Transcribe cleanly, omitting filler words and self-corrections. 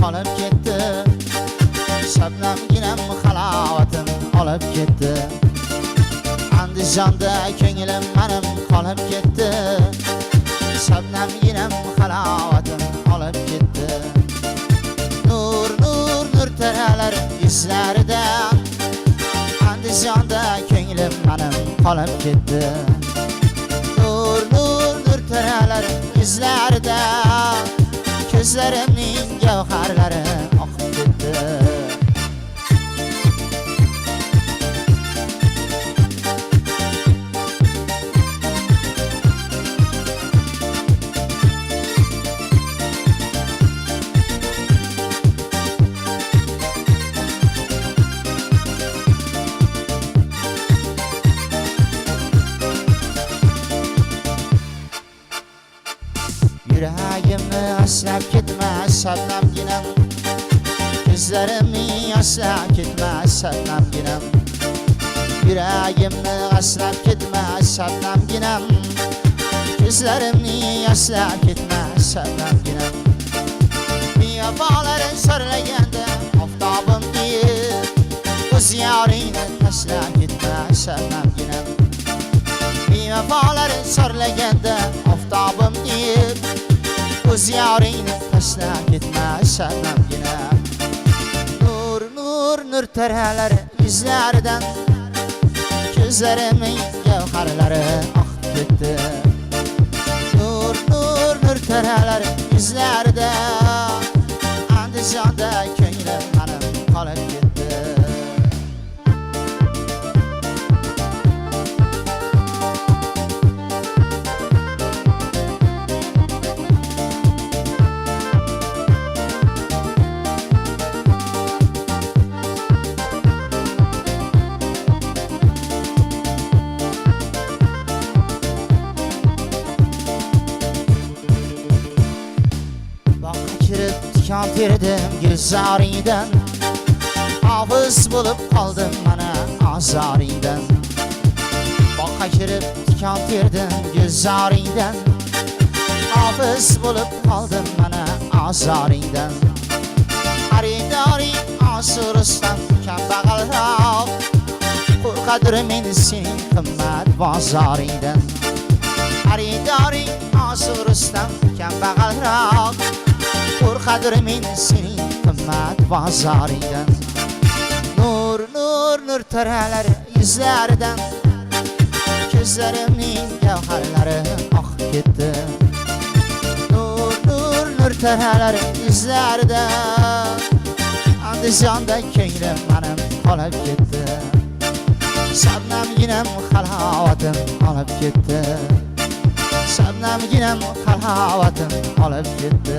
qolib ketdi. Shabnamginam halovatim olib ketdi. Andijonda ko'nglim menim qolib ketdi. Shabnamginam halovatim olib ketdi. Nur nur nur taralar yuzlarida. Andijonda ko'nglim menim qolib ketdi. Nur nur nur taralar yuzlarida. Ko'zlarimning gavharlari oqib ketdi. Yuragimni aslab ketma shabnamginam. Ko'zlarimni aslab ketma shabnamginam. Yuragimni aslab ketma shabnamginam. Ko'zlarimni aslab ketma shabnamginam. Miyabolar sarlaganda oftobim deyib, o'z yoringni tashlab ketma shabnamginam. Miyabolar sarlaganda oftobim deyib, o'z yoringni tashlab ketma shabnamginam. Nur nur nur taralar yuzlaridan. Ko'zlarimning gavharlari oqib ketdi. Nur nur nur taralar yuzlarida. Andijonda ko'nglim menim qolib ketdi. Kan terdim gulzoriydan. Ofiz bo'lib qoldim mana azoriydan. Boqqa kirib kan terdim gulzoriydan. Ofiz bo'lib qoldim mana azoriydan. Xaridori osurusdan kambag'alroq. Qo'rqadir men sening qimmat bozoriydan. Xaridori osurusdan kambag'alroq. Qo'rqadir men sening qimmat bozoriydan. Nur nur nur taralar yuzlaridan. Ko'zlarimning gavharlari oqib ketdi. Nur nur nur taralar yuzlaridan. Andijonda ko'nglim menim qolib ketdi. Shabnamginam halovatim olib ketdi. Shabnamginam halovatim olib ketdi.